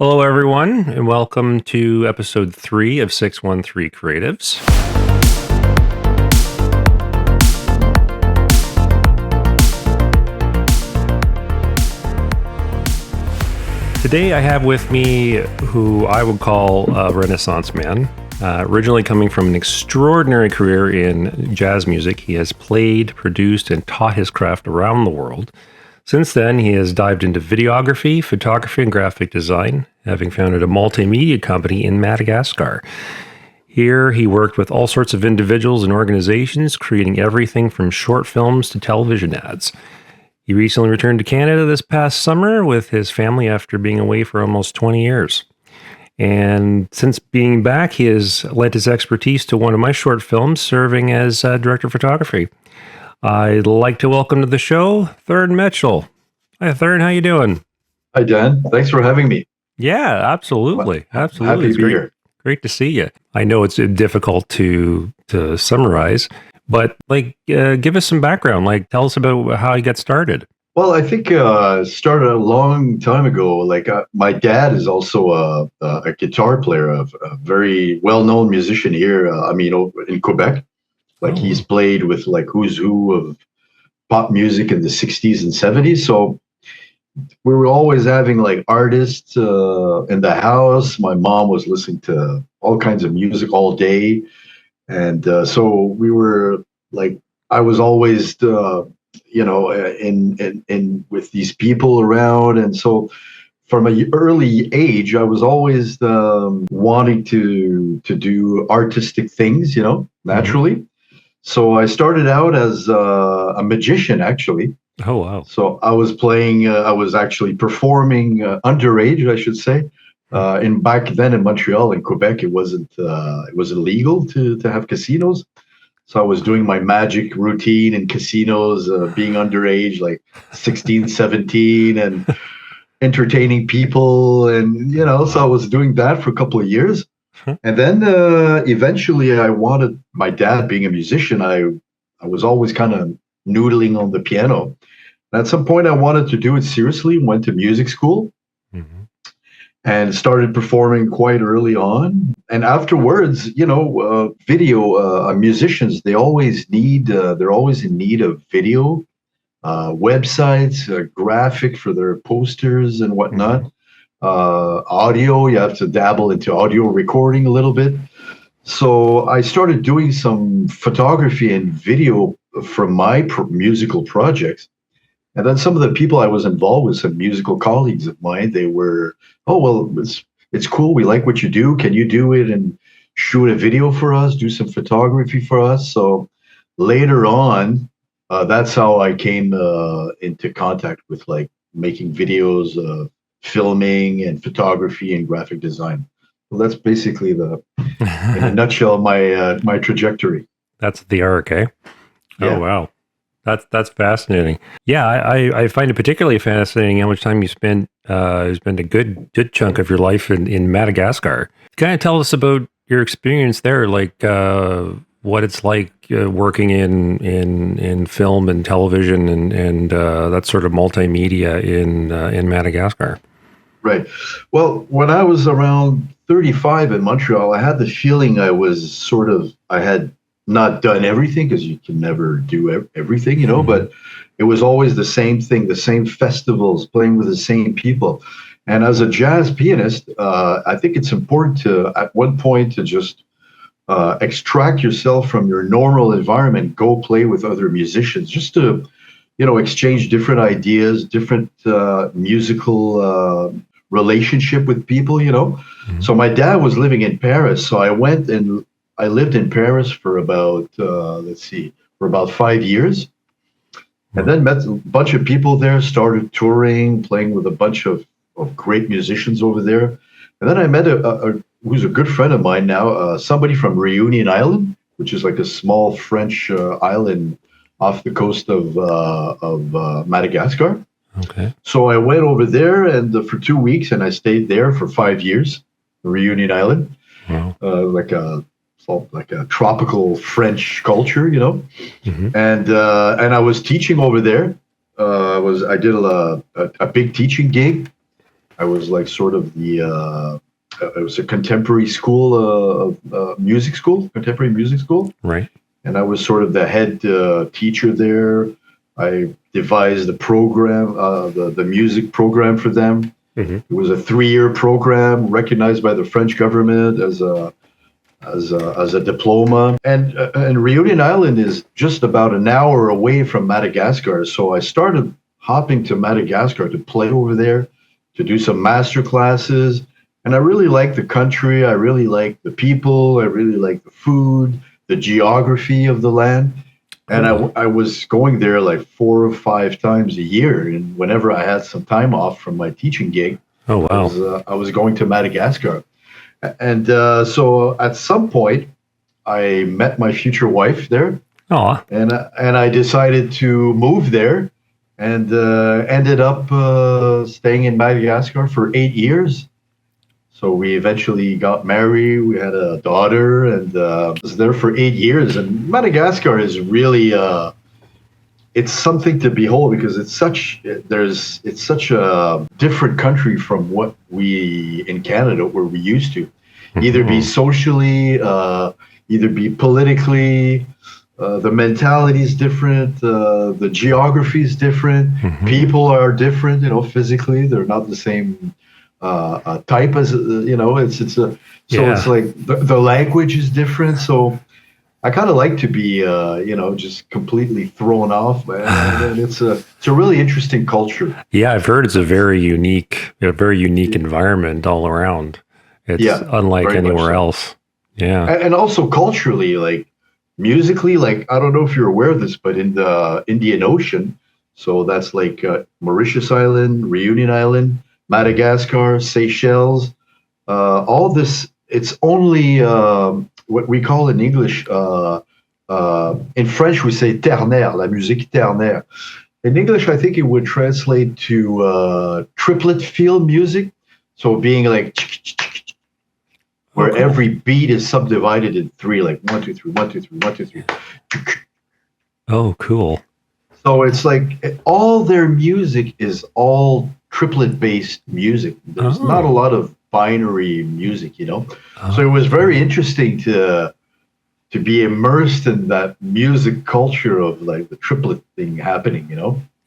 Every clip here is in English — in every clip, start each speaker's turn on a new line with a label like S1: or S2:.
S1: Hello, everyone, and welcome to episode 3 of 613 Creatives. Today, I have with me who I would call a Renaissance man. Originally coming from an extraordinary career in jazz music, he has played, produced, and taught his craft around the world. Since then, he has dived into videography, photography, and graphic design, having founded a multimedia company in Madagascar. Here, he worked with all sorts of individuals and organizations, creating everything from short films to television ads. He recently returned to Canada this past summer with his family after being away for almost 20 years. And since being back, he has lent his expertise to one of my short films, serving as director of photography. I'd like to welcome to the show, Thuryn Mitchel. Hi, Thuryn. How you doing?
S2: Hi, Dan. Thanks for having me.
S1: Yeah, absolutely. Absolutely.
S2: Happy to be here.
S1: Great to see you. I know it's difficult to summarize, but give us some background. Tell us about how you got started.
S2: Well, I think started a long time ago. My dad is also a guitar player, a very well-known musician here. In Quebec. He's played with who's who of pop music in the 60s and 70s. So we were always having artists in the house. My mom was listening to all kinds of music all day. And so we were I was always, in with these people around. And so from an early age, I was always wanting to do artistic things, naturally. Mm-hmm. So I started out as a magician, actually.
S1: Oh, wow.
S2: So I was actually performing underage, I should say. Back then in Montreal, in Quebec, it was illegal to have casinos. So I was doing my magic routine in casinos, being underage, 16, 17, and entertaining people. And, so I was doing that for a couple of years. And then eventually my dad being a musician, I was always kind of noodling on the piano. And at some point I wanted to do it seriously, went to music school. Mm-hmm. And started performing quite early on. And afterwards, musicians, they're always in need of video, websites, graphic for their posters and whatnot. Mm-hmm. Audio, you have to dabble into audio recording a little bit. So I started doing some photography and video from my musical projects. And then some of the people I was involved with, some musical colleagues of mine, they were, oh, well, it's cool. We like what you do. Can you do it and shoot a video for us, do some photography for us? So later on, that's how I came into contact with making videos, filming and photography and graphic design. Well, that's basically in a nutshell, my trajectory.
S1: That's the arc, eh?
S2: Yeah.
S1: Oh, wow. That's fascinating. Yeah, I find it particularly fascinating how much time you spent a good chunk of your life in Madagascar. Kind of tell us about your experience there, what it's like working in film and television and that sort of multimedia in Madagascar.
S2: Right. Well, when I was around 35 in Montreal, I had the feeling I had not done everything, because you can never do everything, mm-hmm. But it was always the same thing, the same festivals, playing with the same people. And as a jazz pianist, I think it's important at one point to just extract yourself from your normal environment, go play with other musicians, just to, exchange different ideas, different musical relationship with people, Mm-hmm. So my dad was living in Paris, so I went and I lived in Paris for about 5 years, and then met a bunch of people there, started touring, playing with a bunch of great musicians over there. And then I met who's a good friend of mine now, somebody from Reunion Island, which is a small French island off the coast of Madagascar.
S1: Okay.
S2: So I went over there and for 2 weeks, and I stayed there for 5 years, Reunion Island. Wow. Like a tropical French culture, mm-hmm. And I was teaching over there. I did a big teaching gig. I was like sort of it was a contemporary school, music school, contemporary music school.
S1: Right.
S2: And I was sort of the head teacher there. I devised the program, the music program for them.
S1: Mm-hmm.
S2: It was a 3-year program recognized by the French government as a diploma. And Reunion Island is just about an hour away from Madagascar. So I started hopping to Madagascar to play over there, to do some master classes. And I really liked the country. I really liked the people. I really liked the food, the geography of the land. And I was going there like 4 or 5 times a year. And whenever I had some time off from my teaching gig,
S1: oh, wow.
S2: I was going to Madagascar. And so at some point, I met my future wife there.
S1: Aw.
S2: And I decided to move there and ended up staying in Madagascar for 8 years. So we eventually got married. We had a daughter, and was there for 8 years. And Madagascar is really it's something to behold because it's such a different country from what we in Canada where we used to, either be socially, either be politically. The mentality is different. The geography is different.
S1: Mm-hmm.
S2: People are different. Physically, they're not the same type as it's like the language is different. So I kind of like to be just completely thrown off, man. And it's a really interesting culture.
S1: Yeah, I've heard it's a very unique environment all around. It's unlike anywhere else. Yeah,
S2: and also culturally, like musically, like I don't know if you're aware of this, but in the Indian Ocean, so that's like Mauritius Island, Reunion Island, Madagascar, Seychelles, all this. It's only what we call in English. In French, we say ternaire, la musique ternaire. In English, I think it would translate to triplet feel music. So being like where every beat is subdivided in 3, like 1, 2, 3, 1, 2, 3, 1, 2, 3.
S1: Oh, cool.
S2: So it's like all their music is all triplet-based music. There's not a lot of binary music, So it was very interesting to be immersed in that music culture of like the triplet thing happening,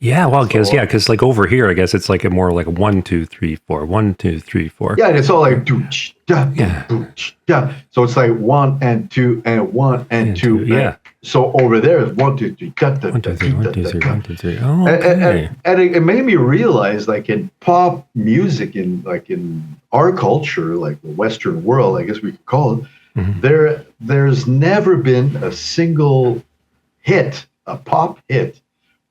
S1: Yeah, well, because like over here, I guess it's like a more like 1, 2, 3, 4, 1, 2, 3, 4.
S2: Yeah, and it's all like so it's like 1 and 2 and 1 and 2.
S1: Yeah.
S2: So over there is 1, 2, 3,
S1: 1, 2, 3, 1, 2, 3, 1, 2, 3. Oh, okay.
S2: And it made me realize, like in pop music, in our culture, like the Western world, I guess we could call it, there's never been a single hit, a pop hit,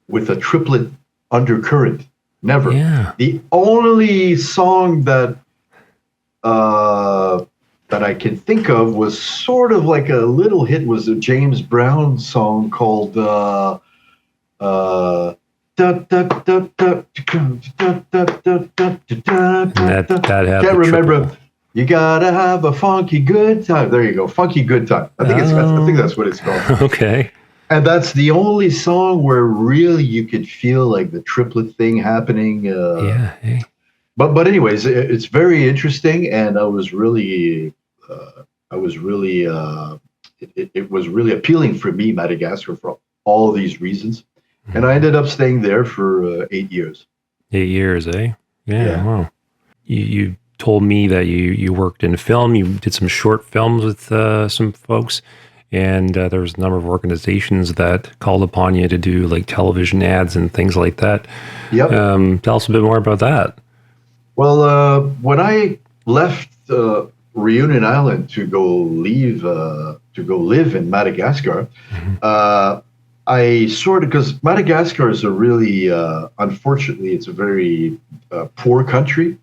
S2: with a triplet undercurrent. Never.
S1: Yeah.
S2: The only song that I can think of was sort of like a little hit, was a James Brown song called can't remember. You gotta have a funky good time. There you go, funky good time. I think that's what it's called.
S1: Okay.
S2: And that's the only song where really you could feel like the triplet thing happening.
S1: Hey.
S2: But anyways, it's very interesting, and it was really appealing for me, Madagascar, for all these reasons. And I ended up staying there for 8 years.
S1: 8 years, eh? Yeah. Wow. You told me that you worked in film. You did some short films with some folks. And there was a number of organizations that called upon you to do like television ads and things like that.
S2: Yep.
S1: Tell us a bit more about that.
S2: Well, when I left Reunion Island to go live in Madagascar, I sort of, because Madagascar is a really, unfortunately, it's a very poor country.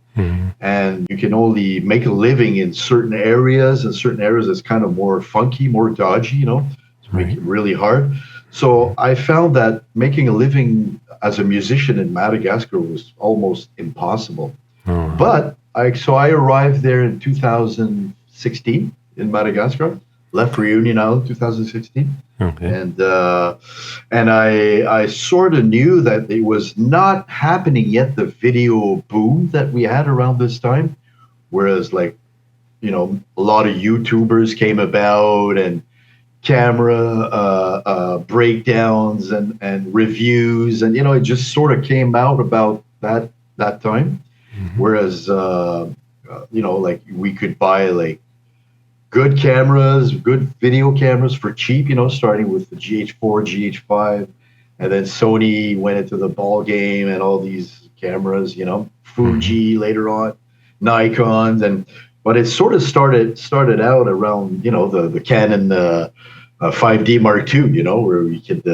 S2: And you can only make a living in certain areas, and certain areas that's kind of more funky, more dodgy, It's making it really hard. So I found that making a living as a musician in Madagascar was almost impossible. But I arrived there in 2016 in Madagascar. left Reunion Island 2016.
S1: Okay.
S2: And I sort of knew that it was not happening yet, the video boom that we had around this time. Whereas, like, a lot of YouTubers came about, and camera breakdowns and reviews, and it just sort of came out about that time. Whereas like, we could buy like good cameras, good video cameras for cheap, starting with the GH4, GH5, and then Sony went into the ball game, and all these cameras, Fuji later on, Nikons, but it sort of started out around the Canon 5D Mark II, where we could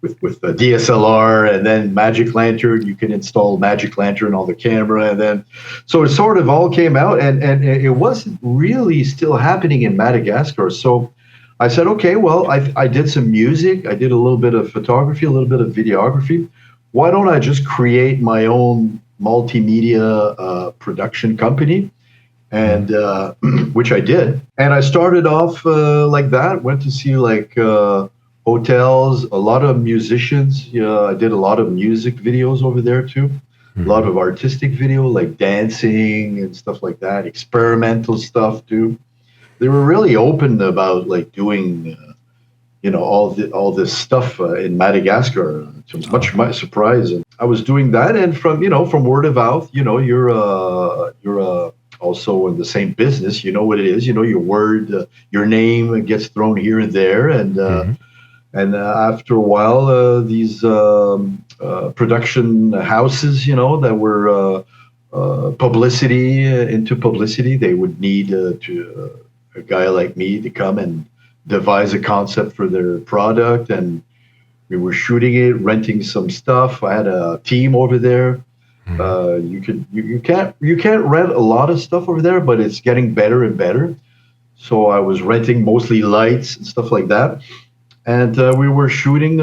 S2: with the DSLR, and then Magic Lantern, you can install Magic Lantern on the camera, and then so it sort of all came out, and it wasn't really still happening in Madagascar. So I said, okay, well, I did some music, I did a little bit of photography, a little bit of videography. Why don't I just create my own multimedia production company? And which I did, and I started off like that. Went to see like hotels, a lot of musicians. I did a lot of music videos over there too. A lot of artistic video, like dancing and stuff like that, experimental stuff too. They were really open about like doing, all this stuff in Madagascar. To much my surprise, and I was doing that, and from word of mouth, you're also in the same business. You know what it is. Your word, your name gets thrown here and there, and after a while, these production houses, that were into publicity, they would need a guy like me to come and devise a concept for their product, and we were shooting it, renting some stuff. I had a team over there. You can't rent a lot of stuff over there, but it's getting better and better. So I was renting mostly lights and stuff like that, and we were shooting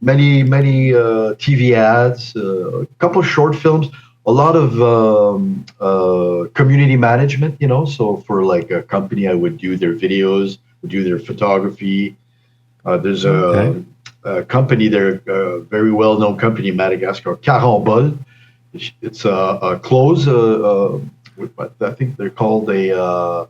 S2: many TV ads, a couple of short films, a lot of community management. So for like a company, I would do their videos, would do their photography. There's a company there, a very well-known company in Madagascar, Carambol. It's a clothes, I think they're called a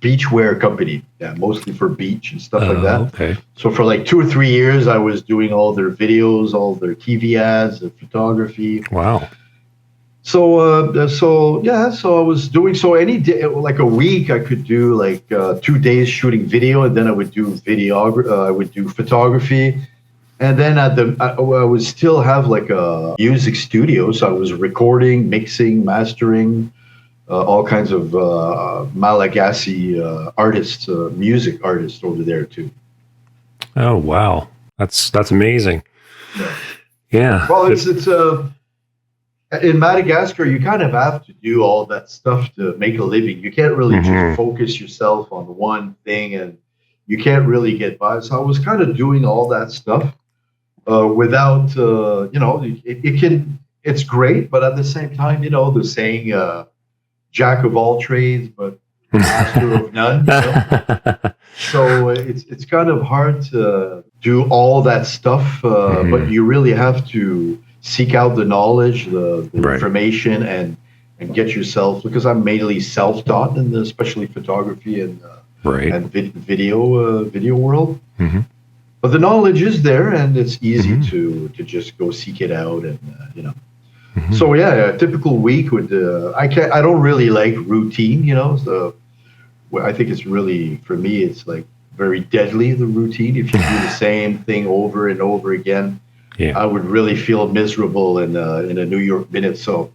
S2: beachwear company. Yeah, mostly for beach and stuff like that.
S1: Okay. So
S2: for like 2 or 3 years, I was doing all their videos, all their TV ads, the photography.
S1: Wow.
S2: So I was doing any day, like a week, I could do like 2 days shooting video, and then I would do I would do photography, and then I would still have like a music studio, so I was recording, mixing, mastering, all kinds of Malagasy artists, music artists over there too.
S1: Oh wow, that's amazing. Yeah.
S2: Well, it's in Madagascar, you kind of have to do all that stuff to make a living. You can't really just focus yourself on one thing, and you can't really get by. So I was kind of doing all that stuff without, it's great, but at the same time, the saying, jack of all trades, but master of none. So it's kind of hard to do all that stuff, but you really have to seek out the knowledge, the information, and get yourself, because I'm mainly self-taught in especially photography and video world. But the knowledge is there, and it's easy to just go seek it out, and So yeah, a typical week would I don't really like routine, So I think it's really, for me, it's like very deadly, the routine. If you do the same thing over and over again. Yeah. I would really feel miserable in a New York minute. So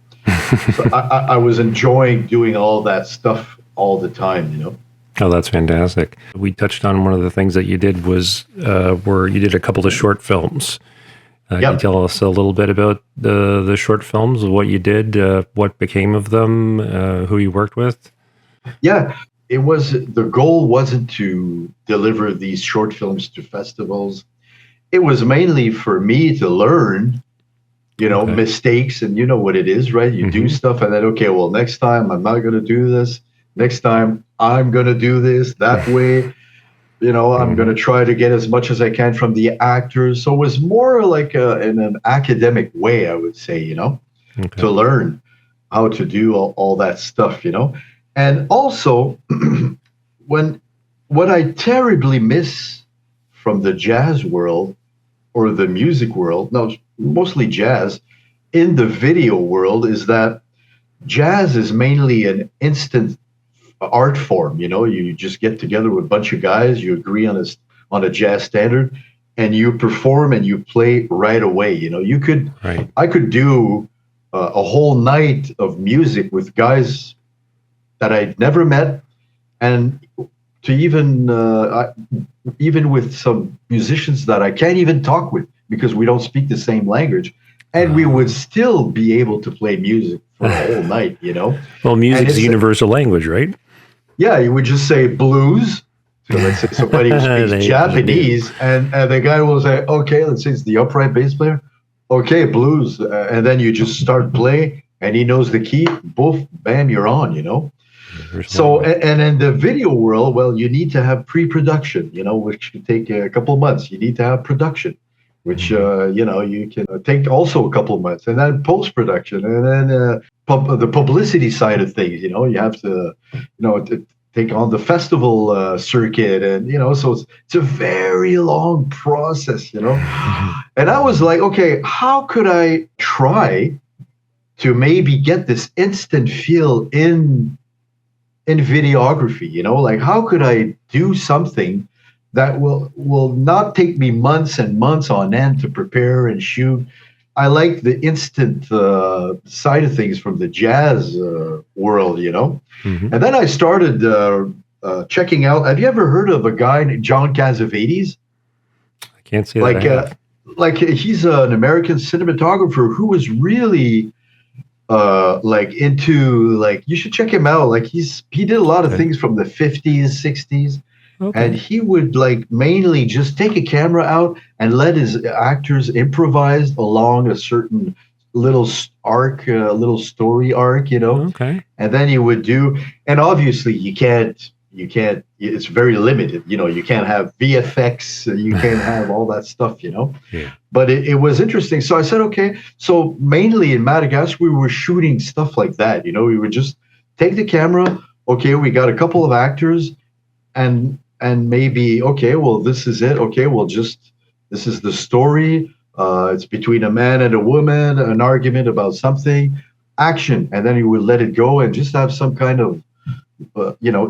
S2: I was enjoying doing all that stuff all the time,
S1: Oh, that's fantastic. We touched on one of the things that you did was where you did a couple of short films. Can you tell us a little bit about the short films, what you did, what became of them, who you worked with?
S2: Yeah, the goal wasn't to deliver these short films to festivals. It was mainly for me to learn, mistakes, and you know what it is, right? You do stuff, and then, okay, well, next time I'm not going to do this. Next time I'm going to do this that way. I'm going to try to get as much as I can from the actors. So it was more like in an academic way, I would say,
S1: Okay.
S2: to learn how to do all that stuff. And also, what I terribly miss from the jazz world or the music world, no, mostly jazz, in the video world is that jazz is mainly an instant art form. You just get together with a bunch of guys, you agree on a jazz standard, and you perform and you play right away.
S1: Right.
S2: I could do a whole night of music with guys that I'd never met, and to even with some musicians that I can't even talk with because we don't speak the same language, and we would still be able to play music for a whole night.
S1: Well,
S2: And
S1: music's a
S2: it's
S1: universal language, right?
S2: yeah, you would just say blues. So let's say somebody who speaks Japanese, and the guy will say, okay, let's say it's the upright bass player. Okay, blues. And then you just start play, and he knows the key. Boom, bam, you're on. So, and in the video world, well, you need to have pre-production, which can take a couple of months. You need to have production, which, you can take also a couple of months. And then post-production, and then the publicity side of things, you have to, take on the festival circuit. And, so it's a very long process. And I was like, okay, how could I try to maybe get this instant feel in videography? Like how could I do something that will not take me months and months on end to prepare and shoot? I like the instant side of things from the jazz world. And then I started checking out. Have you ever heard of a guy named John Cassavetes?
S1: I can't say that I have.
S2: Like he's an American cinematographer who was really you should check him out. Like he did a lot of things from the 50s, 60s. Okay. And he would mainly just take a camera out and let his actors improvise along a certain little arc, little story arc,
S1: Okay.
S2: And then he would and obviously you can't, it's very limited, you can't have VFX, you can't have all that stuff,
S1: Yeah.
S2: But it was interesting. So I said, okay, so mainly in Madagascar, we were shooting stuff like that, we would just take the camera, okay, we got a couple of actors, and maybe, okay, well, this is it. Okay, well, this is the story. It's between a man and a woman, an argument about something, action. And then you would let it go and just have some kind of,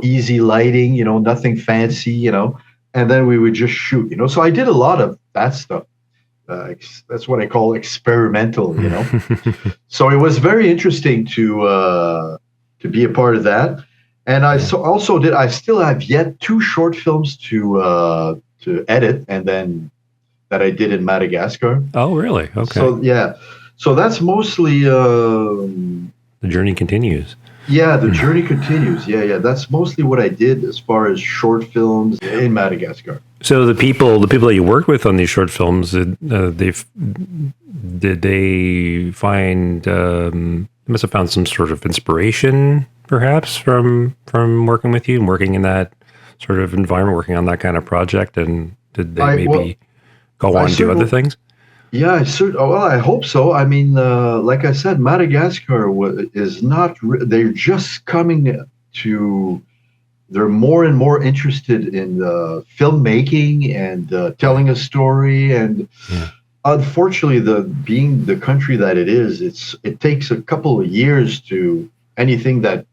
S2: easy lighting, nothing fancy, and then we would just shoot, So I did a lot of that stuff. That's what I call experimental, So it was very interesting to be a part of that. And I still have yet 2 short films to edit, and then that I did in Madagascar.
S1: Oh, really? Okay.
S2: So yeah, so that's mostly
S1: the journey continues.
S2: Yeah, the journey continues. Yeah. That's mostly what I did as far as short films in Madagascar.
S1: So the people that you work with on these short films, did they find? They must have found some sort of inspiration, perhaps, from working with you and working in that sort of environment, working on that kind of project. And did they go on and do other things?
S2: Yeah, I hope so. I mean, like I said, Madagascar is not. They're just coming to. They're more and more interested in filmmaking and telling a story. And unfortunately, being the country that it is, it takes a couple of years to anything that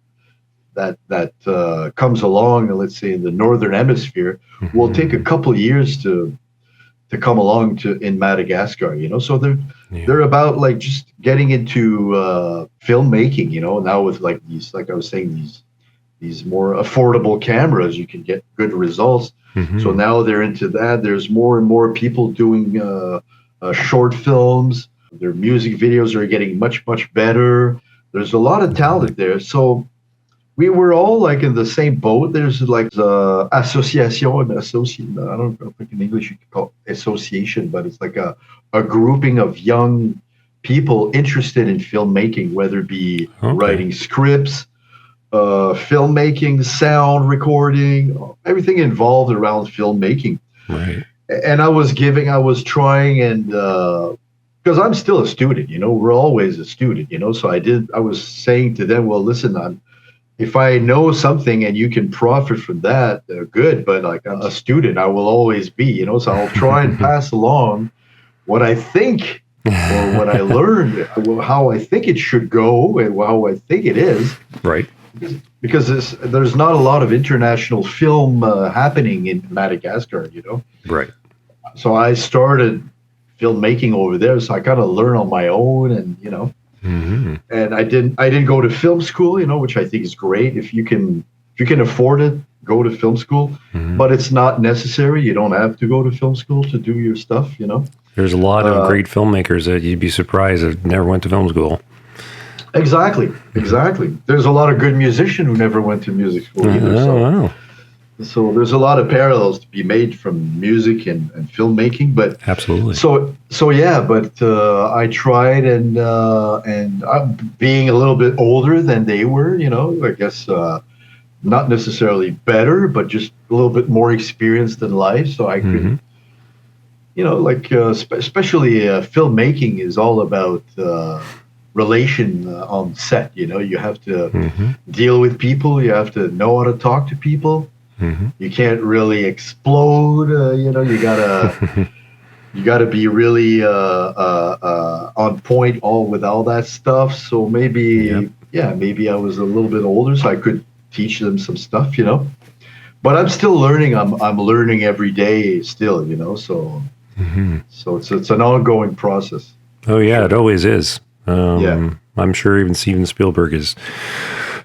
S2: comes along. Let's say in the northern hemisphere, will take a couple of years to come along in Madagascar, so they're about just getting into filmmaking, now with these, like I was saying, these more affordable cameras, you can get good results. So now they're into that. There's more and more people doing short films. Their music videos are getting much, much better. There's a lot of talent there. So we were all in the same boat. There's the association, I don't know if in English you can call it association, but it's like a grouping of young people interested in filmmaking, whether it be writing scripts, filmmaking, sound recording, everything involved around filmmaking.
S1: Right.
S2: And I was trying, and because I'm still a student, we're always a student, so I was saying to them, well, listen, if I know something and you can profit from that, good, but like a student, I will always be, so I'll try and pass along what I think or what I learned, how I think it should go and how I think it is.
S1: Right.
S2: Because there's not a lot of international film happening in Madagascar,
S1: Right.
S2: So I started filmmaking over there, so I kind of learned on my own, and and I didn't go to film school, which I think is great. If you can afford it, go to film school, but it's not necessary. You don't have to go to film school to do your stuff,
S1: There's a lot of great filmmakers that you'd be surprised that never went to film school.
S2: Exactly. There's a lot of good musicians who never went to music school either.
S1: Wow.
S2: So there's a lot of parallels to be made from music and filmmaking, but
S1: absolutely.
S2: So yeah, but I tried, and I'm being a little bit older than they were, I guess not necessarily better, but just a little bit more experienced in life, so I could, especially filmmaking is all about relation on set. You have to deal with people, you have to know how to talk to people. You can't really explode. You gotta be really on point with all that stuff. So maybe I was a little bit older, so I could teach them some stuff. But I'm still learning. I'm learning every day still. So it's an ongoing process.
S1: Oh yeah, it always is. I'm sure even Steven Spielberg is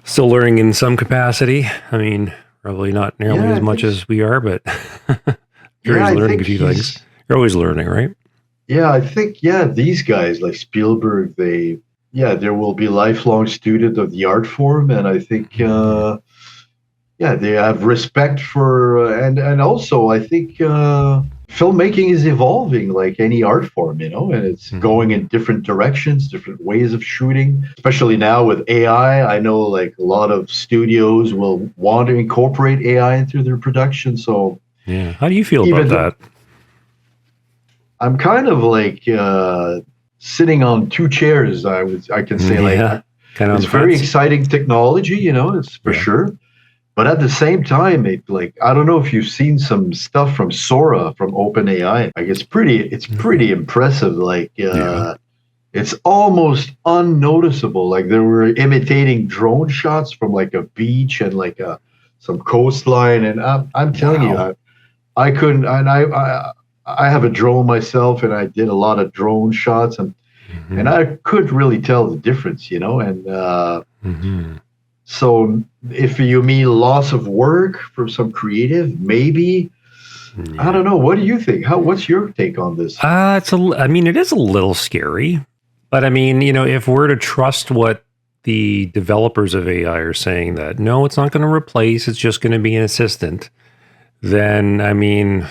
S1: still learning in some capacity. I mean, probably not nearly as much as we are, but sure he's learning a few things. You're always learning, right?
S2: Yeah, I think, these guys like Spielberg, there will be lifelong student of the art form. And I think, they have respect for, and also I think filmmaking is evolving like any art form, and it's going in different directions, different ways of shooting, especially now with AI. I know like a lot of studios will want to incorporate AI into their production. So
S1: yeah, how do you feel about that?
S2: I'm kind of like sitting on two chairs. I can say
S1: kind of
S2: it's very exciting technology, it's for sure. But at the same time, I don't know if you've seen some stuff from Sora from OpenAI. Like it's pretty impressive. Like it's almost unnoticeable. Like they were imitating drone shots from like a beach and like some coastline. And I'm telling you, I couldn't. And I have a drone myself, and I did a lot of drone shots, and I couldn't really tell the difference, and. So if you mean loss of work for some creative, maybe, I don't know. What do you think? What's your take on this?
S1: It is a little scary, but I mean, if we're to trust what the developers of AI are saying, that no, it's not going to replace, it's just going to be an assistant, then I mean,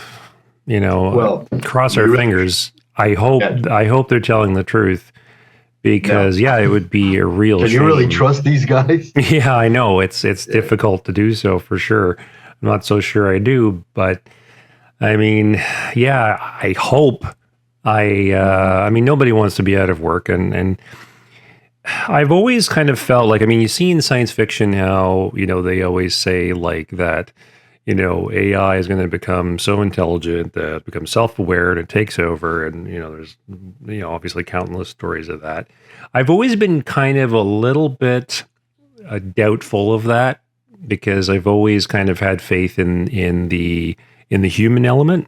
S1: cross our fingers. I hope they're telling the truth. Because it would be a real shame.
S2: Can you really trust these guys?
S1: Yeah, I know it's difficult to do so for sure. I'm not so sure I do, but I mean, I hope. I mean, nobody wants to be out of work, and I've always kind of felt like, I mean, you see in science fiction how they always say like that. AI is going to become so intelligent that it becomes self-aware and it takes over. And, there's, obviously countless stories of that. I've always been kind of a little bit doubtful of that, because I've always kind of had faith in the human element.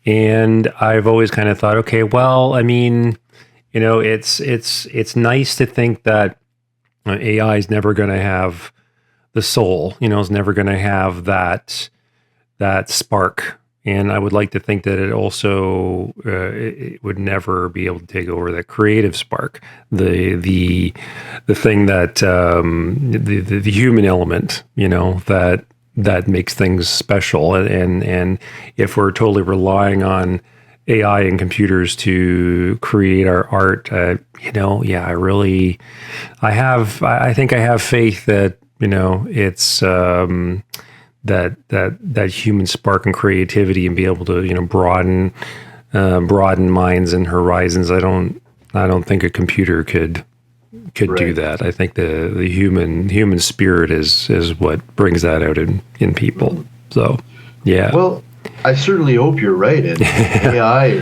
S1: And I've always kind of thought, okay, well, I mean, it's nice to think that AI is never going to have the soul, is never going to have that spark. And I would like to think that it also it would never be able to take over that creative spark, the thing that the human element, that makes things special. And if we're totally relying on AI and computers to create our art, I think I have faith that You know, it's that human spark and creativity, and be able to, you know, broaden minds and horizons. I don't think a computer could do
S2: Right.
S1: that. I think the human spirit is what brings that out in people. So, yeah.
S2: Well, I certainly hope you're right. And AI,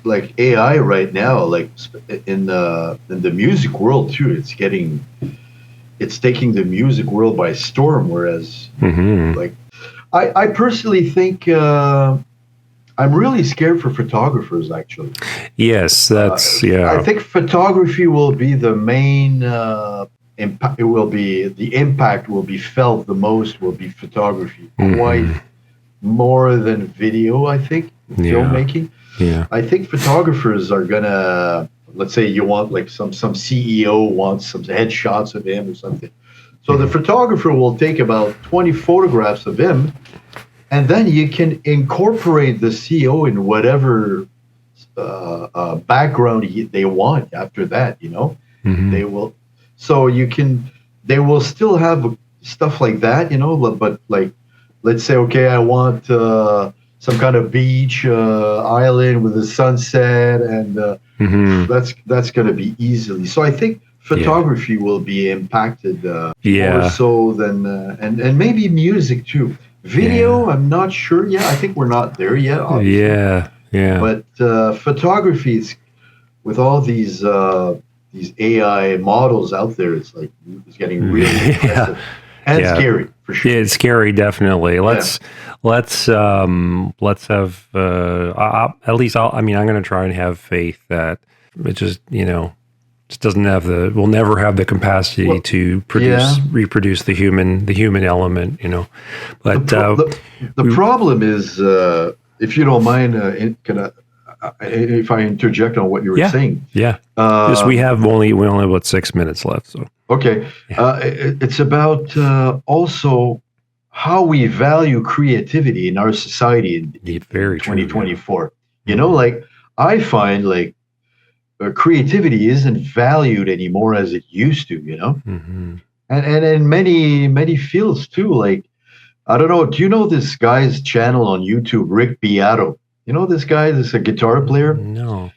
S2: like AI right now, like in the music world too. It's taking the music world by storm. Whereas,
S1: Hmm.
S2: like, I personally think I'm really scared for photographers. Actually,
S1: Yes, that's
S2: I
S1: yeah.
S2: think photography will be the main. Impact. It will be the impact will be felt the most. Will be photography, quite
S1: Hmm.
S2: more than video. I think
S1: Yeah,
S2: filmmaking.
S1: yeah.
S2: I think photographers are gonna, let's say you want like some CEO wants some headshots of him or something. So the
S1: Hmm.
S2: photographer will take about 20 photographs of him, and then you can incorporate the CEO in whatever background they want after that. You know,
S1: Hmm.
S2: they will. So you can. They will still have stuff like that. You know, but like, let's say, okay, I want some kind of beach island with a sunset, and
S1: Hmm.
S2: that's going to be easily. So I think
S1: Yeah,
S2: photography will be impacted more
S1: yeah,
S2: so than and maybe music too.
S1: yeah,
S2: Video, I'm not sure yet. I think we're not there yet, obviously.
S1: yeah, yeah,
S2: But photography is with all these AI models out there. It's getting really
S1: yeah,
S2: impressive and
S1: yeah.
S2: scary for
S1: Yeah,
S2: sure.
S1: it's scary, definitely.
S2: Yeah.
S1: Let's have at least I mean, I'm going to try and have faith that it just, you know, just doesn't have the will never have the capacity
S2: Well,
S1: to
S2: yeah.
S1: reproduce the human element, you know.
S2: The
S1: But
S2: pro- the, the
S1: we
S2: problem is, if you don't mind, if I interject on what you were
S1: yeah,
S2: saying.
S1: yeah. Just
S2: Um,
S1: we only have about 6 minutes left, so
S2: okay,
S1: yeah,
S2: it's about also how we value creativity in our society
S1: yeah,
S2: in
S1: very true. Yeah.
S2: 2024. You know,
S1: Hmm.
S2: like I find like creativity isn't valued anymore as it used to. You know,
S1: Hmm.
S2: and in many fields too. Like I don't know. Do you know this guy's channel on YouTube, Rick Beato? You know this guy, this a guitar player.
S1: No.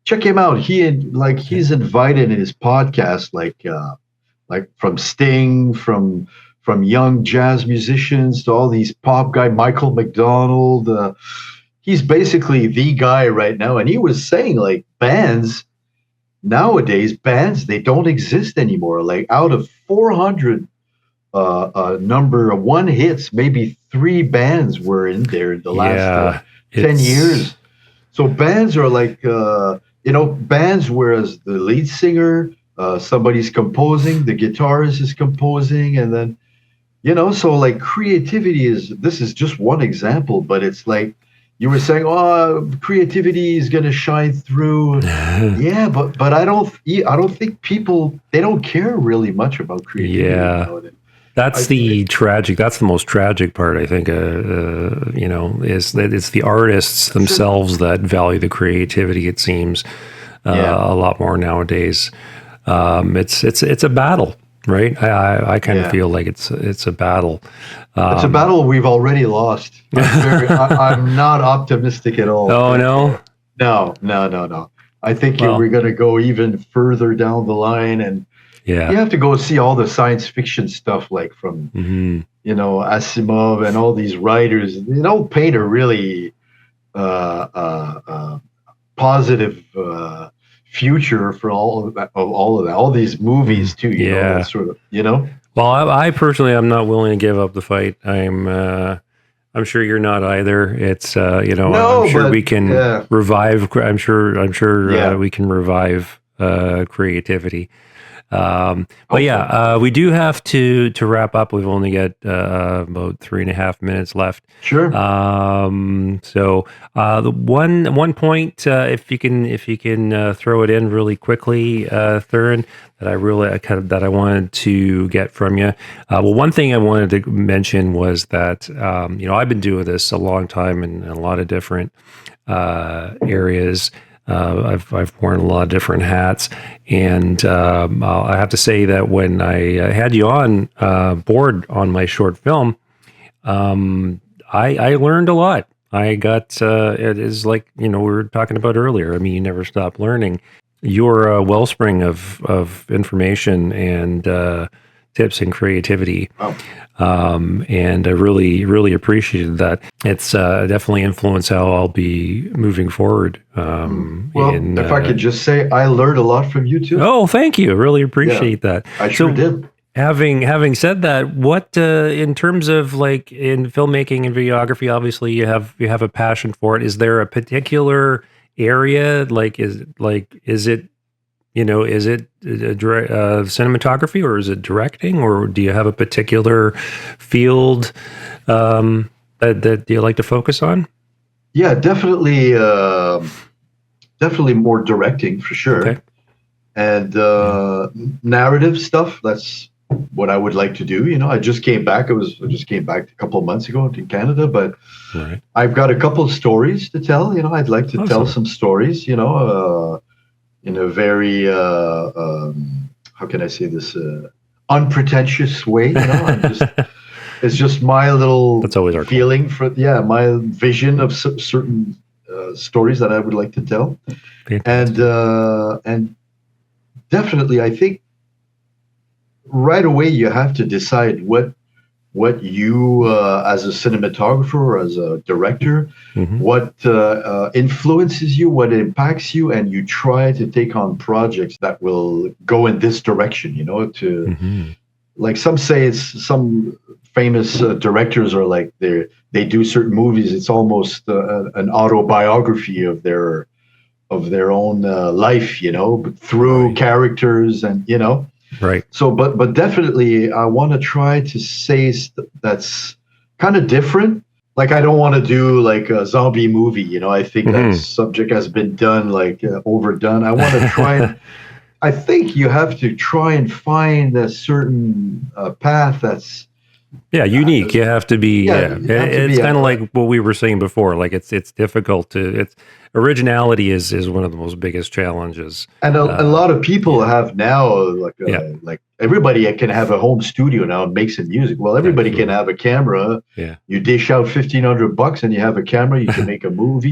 S2: Check him out.
S1: Okay.
S2: He's invited in his podcast, like from Sting, from young jazz musicians to all these pop guy, Michael McDonald. He's basically the guy right now, and he was saying like bands nowadays, bands they don't exist anymore. Like out of 400 number one hits, maybe three bands were in there in the last
S1: Yeah,
S2: 10
S1: it's
S2: years. So bands are like, bands, whereas the lead singer, somebody's composing, the guitarist is composing, and then, so like creativity this is just one example, but it's like you were saying, oh, creativity is going to shine through. Yeah, but I don't think people, they don't care really much about creativity
S1: yeah.
S2: now. I,
S1: That's the tragic. That's the most tragic part. I think. You know, is that it's the artists themselves that value the creativity. It seems
S2: yeah,
S1: a lot more nowadays. It's a battle, right? I kind of
S2: yeah.
S1: feel like it's a battle.
S2: It's a
S1: Um,
S2: battle we've already lost. I'm not optimistic at all.
S1: oh no.
S2: No, no, no, no. I think we're
S1: Well,
S2: going to go even further down the line, and you
S1: yeah.
S2: have to go see all the science fiction stuff, like from
S1: Hmm.
S2: Asimov and all these writers. They don't paint a really positive future for all of that. All these movies too. That
S1: Yeah.
S2: sort of.
S1: Well, I personally, I'm not willing to give up the fight. I'm sure you're not either. It's, you know, I'm
S2: No,
S1: sure
S2: but
S1: we can
S2: yeah,
S1: revive. I'm sure
S2: yeah.
S1: we can revive creativity. But yeah,
S2: Hopefully,
S1: we do have to wrap up. We've only got about 3.5 minutes left.
S2: sure.
S1: So the one point, if you can throw it in really quickly, Thuryn, that I wanted to get from you. Well, one thing I wanted to mention was that you know, I've been doing this a long time in a lot of different areas. I've worn a lot of different hats, and I have to say that when I had you on board on my short film, I learned a lot. I got it is like we were talking about earlier. I mean, you never stop learning. You're a wellspring of information and tips and creativity.
S2: Wow.
S1: And I really appreciated that. It's definitely influenced how I'll be moving forward.
S2: Well, if I could just say, I learned a lot from you too.
S1: Oh, thank you. Really appreciate that.
S2: I sure did.
S1: Having said that, what in terms of like in filmmaking and videography, obviously you have a passion for it. Is there a particular area is it cinematography, or is it directing, or do you have a particular field that you like to focus on?
S2: Yeah, definitely more directing for sure.
S1: Okay.
S2: And narrative stuff, that's what I would like to do. I just came back. I just came back a couple of months ago to Canada, but
S1: right.
S2: I've got a couple of stories to tell. I'd like to tell some stories, in a very, how can I say this, unpretentious way. It's just my little
S1: That's always our
S2: feeling my vision of certain stories that I would like to tell.
S1: Fantastic.
S2: And definitely, I think right away you have to decide what you as a cinematographer or as a director, what influences you, what impacts you, and you try to take on projects that will go in this direction. Like some say, some famous directors are like they do certain movies. It's almost an autobiography of their own life, through characters and
S1: Right.
S2: So, but definitely, I want to try to say that's kind of different. Like, I don't want to do like a zombie movie. I think that subject has been done, like overdone. I want to try and. I think you have to try and find a certain path that's.
S1: Yeah, unique. You have to be. It's kind of like what we were saying before. Like it's difficult to. It's originality is one of the most biggest challenges.
S2: And a lot of people have now like everybody can have a home studio now and make some music. Well, everybody can have a camera.
S1: Yeah.
S2: You dish out $1,500 and you have a camera. You can make a movie.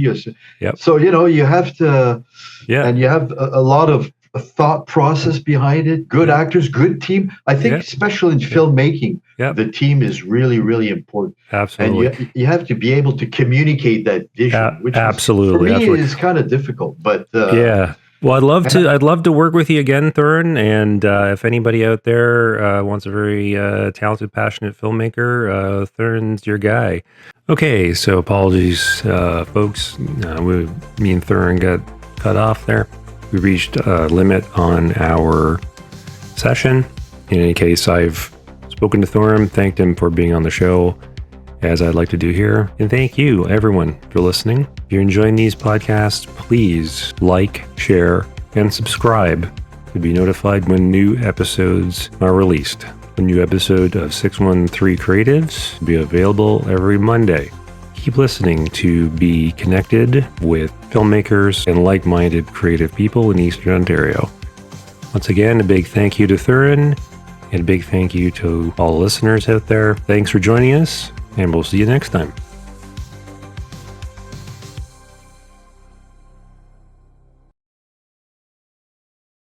S1: Yep.
S2: So you have to.
S1: Yeah.
S2: And you have a lot of a thought process behind it. Good actors, good team. I think, especially in filmmaking, the team is really, really important.
S1: Absolutely.
S2: And you have to be able to communicate that vision, which
S1: absolutely.
S2: For me is kind of difficult. But
S1: yeah. Well, I'd love to work with you again, Thuryn. And if anybody out there wants a very talented, passionate filmmaker, Thuryn's your guy. Okay, so apologies, folks. Me and Thuryn got cut off there. We reached a limit on our session. In any case, I've spoken to Thuryn, thanked him for being on the show, as I'd like to do here. And thank you, everyone, for listening. If you're enjoying these podcasts, please like, share, and subscribe to be notified when new episodes are released. A new episode of 613 Creatives will be available every Monday. Keep listening to be connected with filmmakers and like-minded creative people in Eastern Ontario. Once again, a big thank you to Thuryn, and a big thank you to all listeners out there. Thanks for joining us, and we'll see you next time.